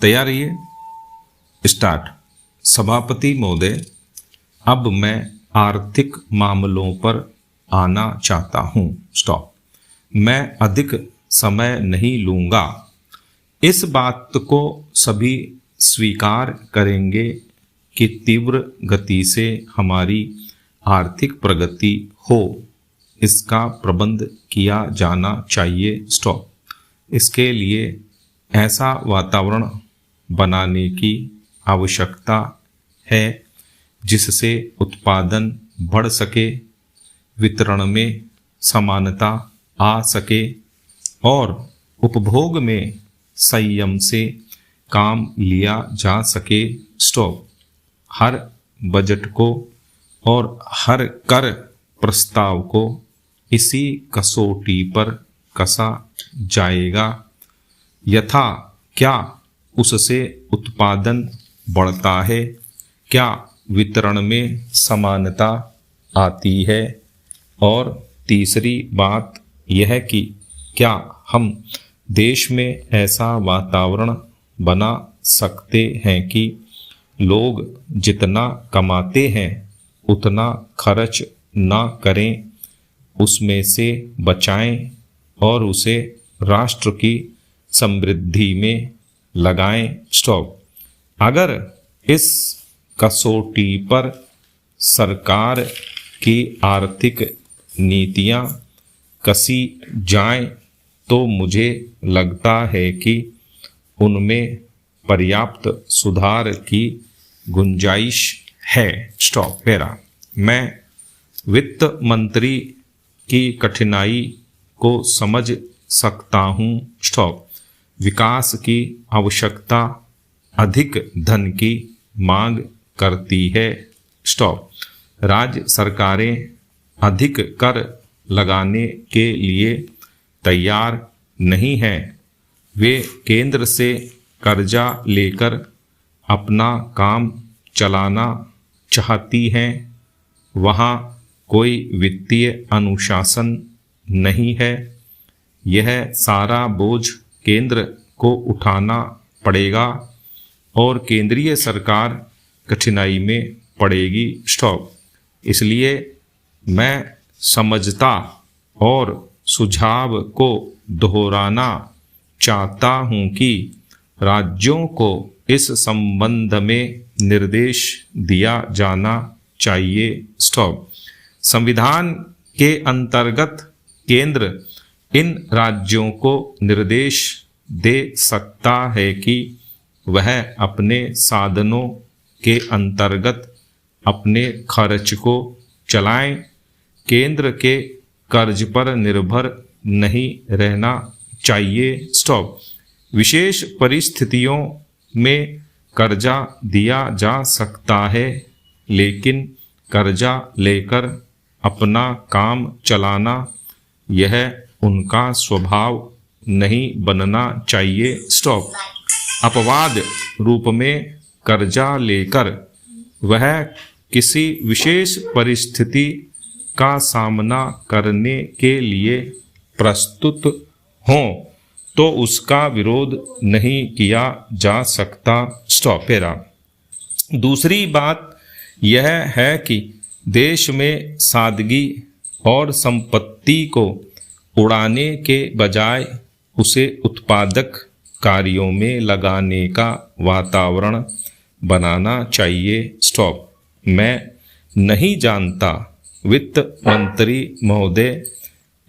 तैयार रहिए। स्टार्ट। सभापति महोदय, अब मैं आर्थिक मामलों पर आना चाहता हूँ। स्टॉप। मैं अधिक समय नहीं लूँगा। इस बात को सभी स्वीकार करेंगे कि तीव्र गति से हमारी आर्थिक प्रगति हो, इसका प्रबंध किया जाना चाहिए। स्टॉप। इसके लिए ऐसा वातावरण बनाने की आवश्यकता है जिससे उत्पादन बढ़ सके, वितरण में समानता आ सके और उपभोग में संयम से काम लिया जा सके। स्टॉप। हर बजट को और हर कर प्रस्ताव को इसी कसौटी पर कसा जाएगा। यथा क्या उससे उत्पादन बढ़ता है, क्या वितरण में समानता आती है, और तीसरी बात यह कि क्या हम देश में ऐसा वातावरण बना सकते हैं कि लोग जितना कमाते हैं उतना खर्च ना करें, उसमें से बचाएं और उसे राष्ट्र की समृद्धि में लगाएं। स्टॉप। अगर इस कसौटी पर सरकार की आर्थिक नीतियां कसी जाएं तो मुझे लगता है कि उनमें पर्याप्त सुधार की गुंजाइश है। स्टॉप। पैरा। मैं वित्त मंत्री की कठिनाई को समझ सकता हूँ। स्टॉप। विकास की आवश्यकता अधिक धन की मांग करती है। स्टॉप। राज्य सरकारें अधिक कर लगाने के लिए तैयार नहीं हैं। वे केंद्र से कर्जा लेकर अपना काम चलाना चाहती हैं। वहाँ कोई वित्तीय अनुशासन नहीं है। यह सारा बोझ केंद्र को उठाना पड़ेगा और केंद्रीय सरकार कठिनाई में पड़ेगी। स्टॉप। इसलिए मैं समझता और सुझाव को दोहराना चाहता हूँ कि राज्यों को इस संबंध में निर्देश दिया जाना चाहिए। स्टॉप। संविधान के अंतर्गत केंद्र इन राज्यों को निर्देश दे सकता है कि वह अपने साधनों के अंतर्गत अपने खर्च को चलाएं, केंद्र के कर्ज पर निर्भर नहीं रहना चाहिए। स्टॉप। विशेष परिस्थितियों में कर्जा दिया जा सकता है, लेकिन कर्जा लेकर अपना काम चलाना यह उनका स्वभाव नहीं बनना चाहिए। स्टॉप। अपवाद रूप में कर्जा लेकर वह किसी विशेष परिस्थिति का सामना करने के लिए प्रस्तुत हों तो उसका विरोध नहीं किया जा सकता। स्टॉप। पैरा। दूसरी बात यह है कि देश में सादगी और संपत्ति को उड़ाने के बजाय उसे उत्पादक कार्यों में लगाने का वातावरण बनाना चाहिए। स्टॉप। मैं नहीं जानता वित्त मंत्री महोदय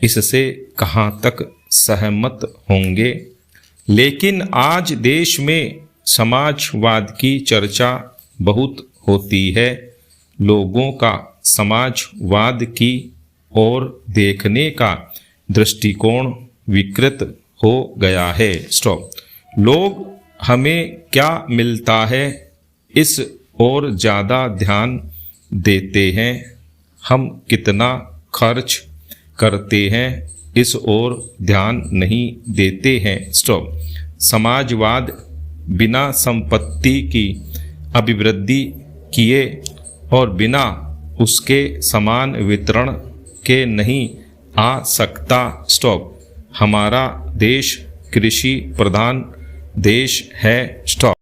इससे कहाँ तक सहमत होंगे, लेकिन आज देश में समाजवाद की चर्चा बहुत होती है। लोगों का समाजवाद की ओर देखने का दृष्टिकोण विकृत हो गया है। स्टॉप। लोग हमें क्या मिलता है इस ओर ज़्यादा ध्यान देते हैं, हम कितना खर्च करते हैं इस ओर ध्यान नहीं देते हैं। स्टॉप। समाजवाद बिना संपत्ति की अभिवृद्धि किए और बिना उसके समान वितरण के नहीं आ सकता। स्टॉप। हमारा देश कृषि प्रधान देश है, स्टॉप।